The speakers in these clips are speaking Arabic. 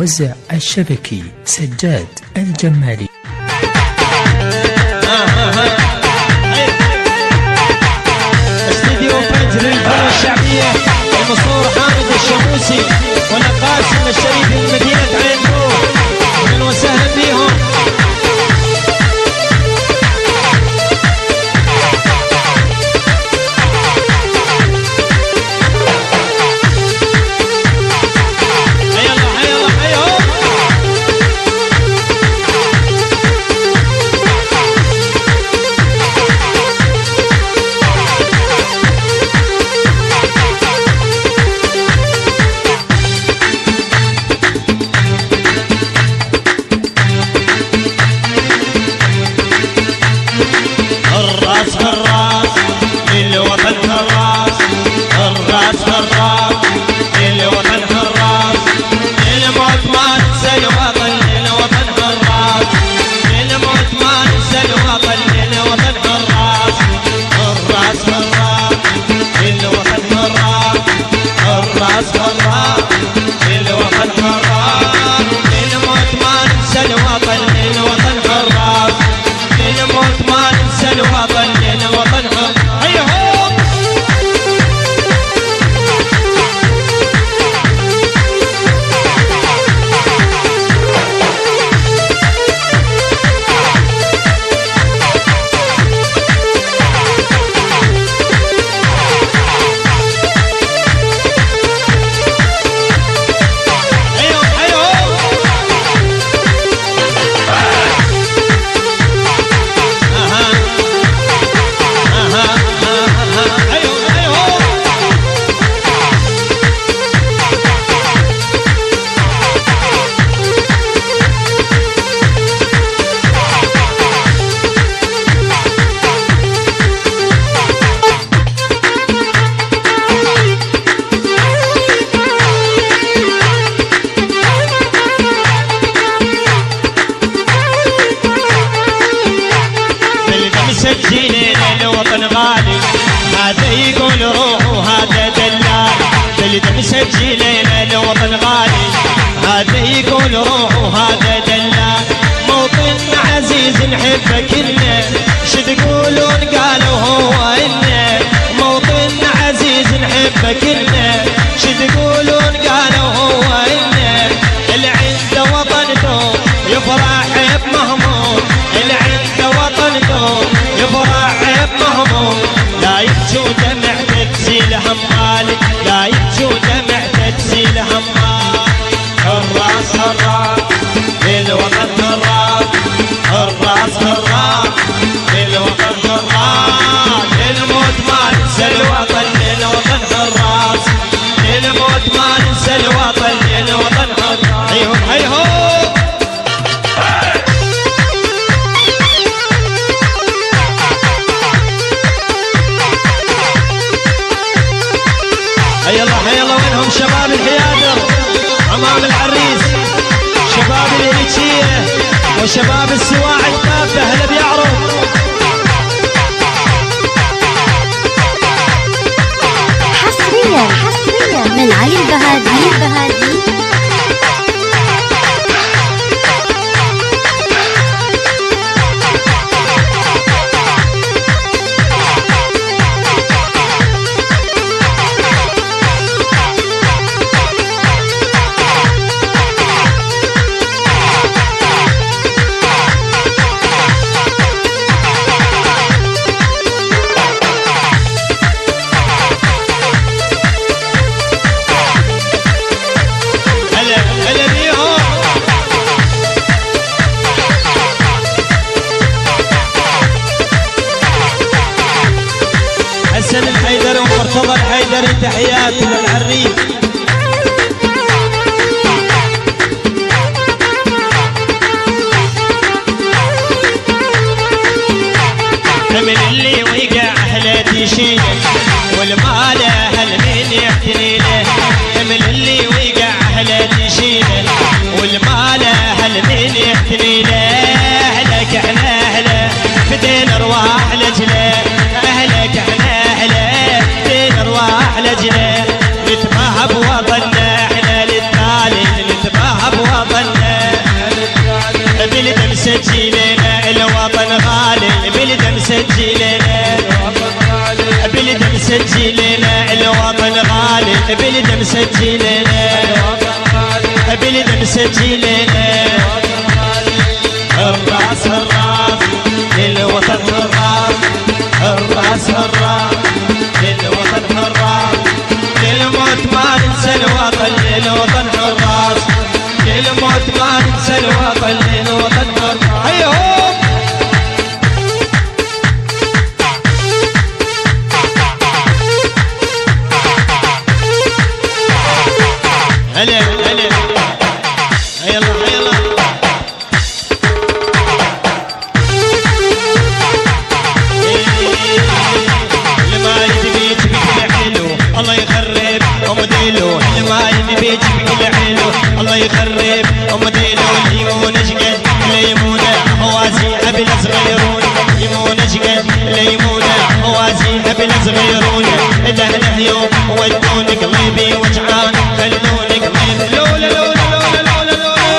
الموزع الشبكي سجاد الجمالي. استديو فجر الفرقة الشعبية المصور حامد الشموسي والقاسم الشريف من مدينة عين نور، اهلا وسهلا بيهم. مسجلين الوطن غالي، هذا يقول روح وهذا دلال. بلد مسجلين الوطن غالي، هذا يقول روح وهذا دلال. موطن عزيز نحبه كلنا، شو تقولون قالوا هو إنه. موطن عزيز نحبه كلنا، شو تقولون قالوا هو إنه. اللي عنده وطن دوم يفرح بمهموم، اللي عنده وطن دوم يفرح بمهموم. لا يبكي ودمع تزيل همالي، لا يبكي ودمع تزيل همالي. الراس الراس للوطن الراس، الراس الراس للوطن الراس. للموت ما ننسى الوطن، للوطن الراس. للموت ما ننسى الوطن، للوطن الراس. هيهم هيهم يلا وينهم شباب الحيادر امام العريس، شباب الهيجيه وشباب السواعد كافه. هلا بيعرف حصريا من علي البهادي. حسن الحيدر ومرتضى الحيدر تحيات للعريس. من اللي وقع اهله تشيله والمال اهل مين يعتني له. من اللي وقع اهله تشيله والمال اهل مين يعتني له. اهلك احنا اهله بدينا ارواح لجله، اهلك احنا اهله بدينا ارواح لجله. نتباهى بوطننا احنا للتالي، نتباهى بوطننا بلد مسجلين الراس الراس للوطن الراس الراس الراس للوطن الراس للموت ما ننسى الوطن للوطن الراس للموت ما ننسى الوطن للوطن الراس هيهم هلا هلا يلا يلا لما يبي بكل حلو الله يخرب ومديله لما يبي بكل حلو الله يخرب ومديله الليمون اشقد الليمون هوازي حبل صغيرون الليمون اشقد الليمون هوازي حبل صغيرون دهنه يوم ودوني قلبي وجعان خلوني قلبي لولا لولا لولا لولا لولا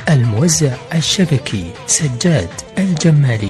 الموزع الشبكي سجاد الجمالي.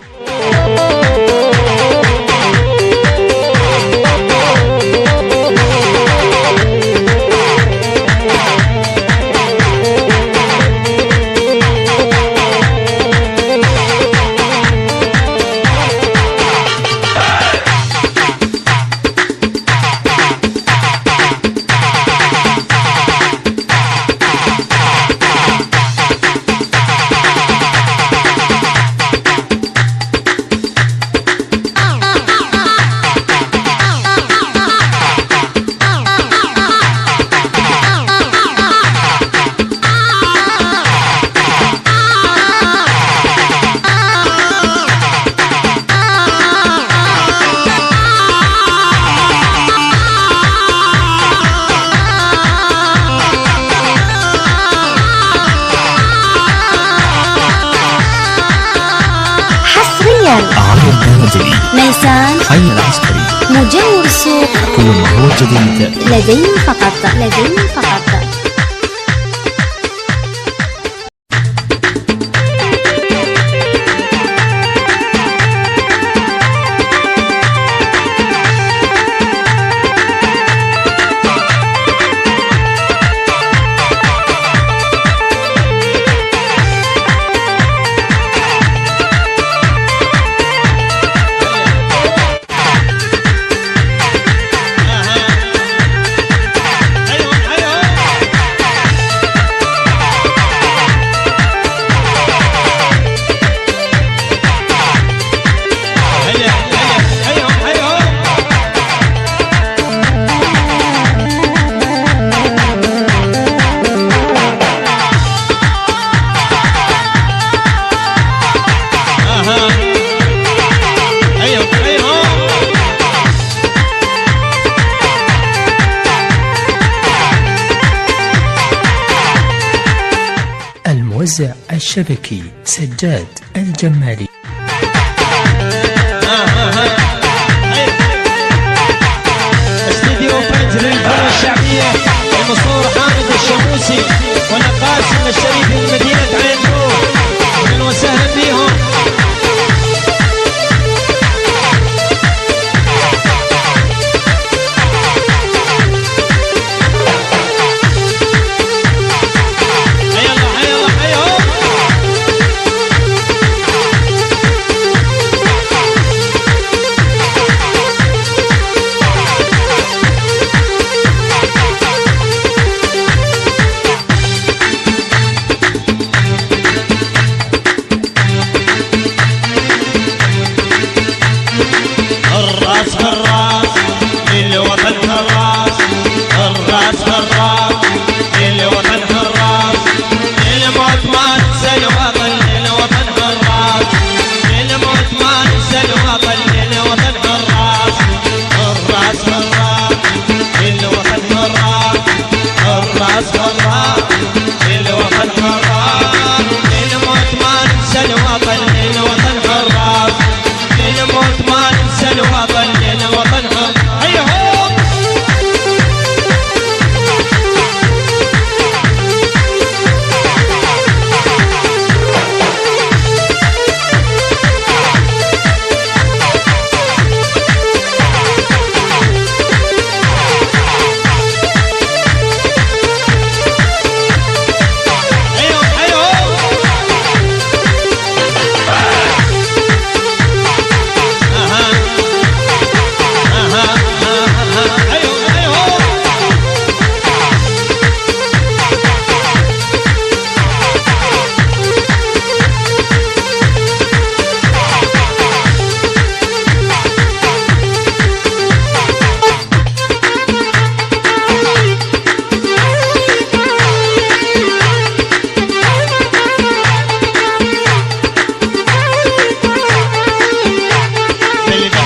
علي البهادري ميسان حي العسكري مجاور السوق كل ما هو جديد لدينا فقط لدينا فقط. الموزع الشبكي سجاد الجمالي. استديو فجر الفن الشعبية المصور حامد الشموسي ونقاسم الشريف من مدينة عين نور. أهلا وسهلا بيهم. للوطن حراس، للموت ما ننسى الوطن، للوطن حراس. هيهو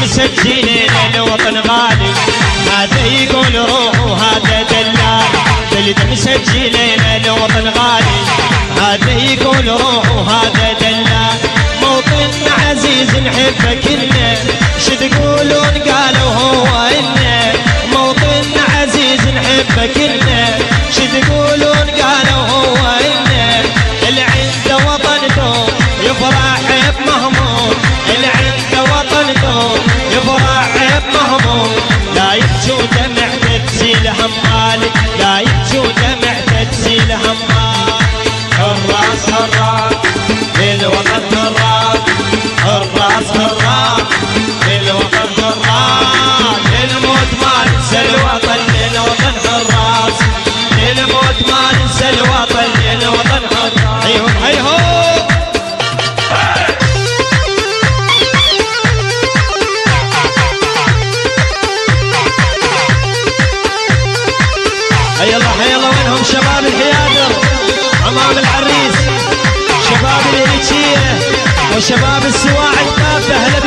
مسجلين الوطن غالي، هذا يقول روح وهذا دلال. بلد مسجلين الوطن غالي، هذا يقول روح وهذا دلال. موطننا عزيز نحبه كلنا، شو تقولون قالوا هو إلنا. موطننا عزيز نحبه كلنا، شو تقولون قالوا هو إلنا. اللي عنده وطن دوم يفرح بمهموم، اللي عنده وطن دوم يفرح بمهموم. لا يبكوا دمع تتزيل همالي، لا يبكوا دمع تتزيل همالي. حراس حراس للوطن حراس، حراس حراس للوطن حراس. للموت ما ننسى الوطن، للوطن حراس، للموت ما ننسى الوطن، للوطن حراس. هيهو هيهو يلا وينهم شباب الحيادر امام العريس، شباب الهيتشيه وشباب السواعد كافه. هلا